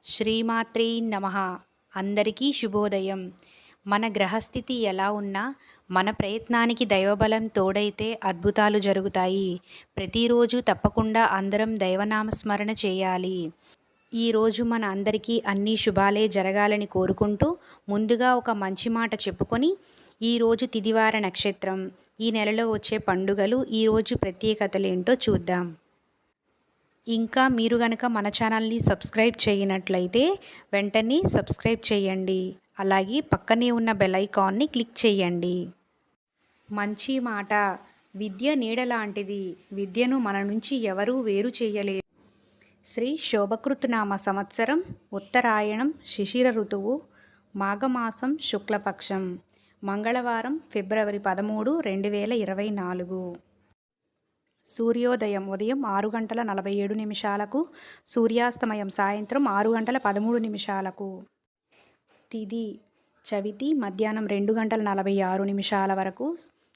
శ్రీమాత్రే నమః. అందరికీ శుభోదయం. మన గ్రహస్థితి ఎలా ఉన్నా మన ప్రయత్నానికి దైవబలం తోడైతే అద్భుతాలు జరుగుతాయి. ప్రతిరోజు తప్పకుండా అందరం దైవనామస్మరణ చేయాలి. ఈరోజు మన అందరికీ అన్ని శుభాలే జరగాలని కోరుకుంటూ ముందుగా ఒక మంచి మాట చెప్పుకొని ఈరోజు తిదివార నక్షత్రం, ఈ నెలలో వచ్చే పండుగలు, ఈరోజు ప్రత్యేకతలేంటో చూద్దాం. ఇంకా మీరు గనక మన ఛానల్ని సబ్స్క్రైబ్ చేయనట్లయితే వెంటనే సబ్స్క్రైబ్ చేయండి. అలాగే పక్కనే ఉన్న బెల్ ఐకాన్ని క్లిక్ చేయండి. మంచి మాట. విద్య నీడ లాంటిది. విద్యను మన నుంచి ఎవరూ వేరు చేయలేరు. శ్రీ శోభకృతనామ సంవత్సరం, ఉత్తరాయణం, శిశిర ఋతువు, మాఘమాసం, శుక్లపక్షం, మంగళవారం, ఫిబ్రవరి 13, 2024. సూర్యోదయం ఉదయం 6:47 సూర్యాస్తమయం సాయంత్రం 6:13. తిథి చవితి మధ్యాహ్నం 2:46 వరకు.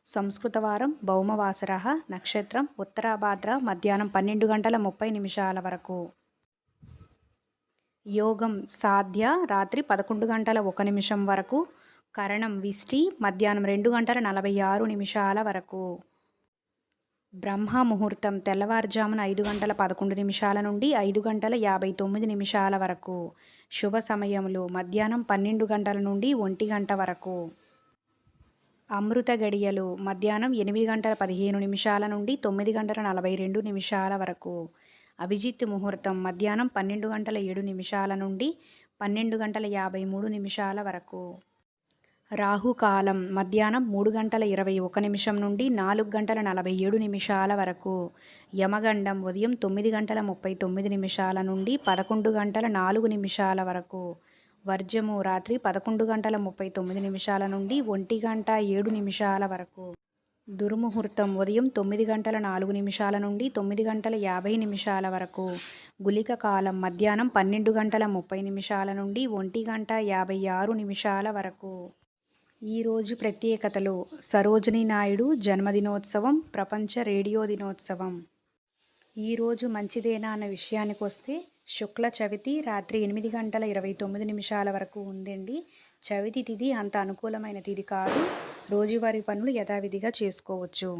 సంస్కృత వారం భౌమవాసర. నక్షత్రం ఉత్తరాభాద్ర మధ్యాహ్నం 12:30 వరకు. యోగం సాధ్య రాత్రి 11:01 వరకు. కరణం విష్టి మధ్యాహ్నం 2:46 వరకు. బ్రహ్మ ముహూర్తం తెల్లవారుజామున 5:11 నుండి 5:59 వరకు. శుభ సమయములు మధ్యాహ్నం 12 నుండి 1 వరకు. అమృత గడియలు మధ్యాహ్నం 8:15 నుండి 9:42 వరకు. అభిజిత్ ముహూర్తం మధ్యాహ్నం 12:07 నుండి 12:53 వరకు. రాహుకాలం మధ్యాహ్నం 3:21 నుండి 4:47 వరకు. యమగండం ఉదయం 9:39 నుండి 11:04 వరకు. వర్జము రాత్రి 11:39 నుండి 1:07 వరకు. దుర్ముహూర్తం ఉదయం 9:04 నుండి 9:50 వరకు. గుళిక కాలం మధ్యాహ్నం 12:30 నుండి 1:56 వరకు. ఈరోజు ప్రత్యేకతలు: సరోజినీ నాయుడు జన్మదినోత్సవం, ప్రపంచ రేడియో దినోత్సవం. ఈరోజు మంచిదేనా అన్న విషయానికి వస్తే, శుక్ల చవితి రాత్రి 8:29 వరకు ఉందండి. చవితి తిథి అంత అనుకూలమైన తిథి కాదు. రోజువారీ పనులు యథావిధిగా చేసుకోవచ్చు.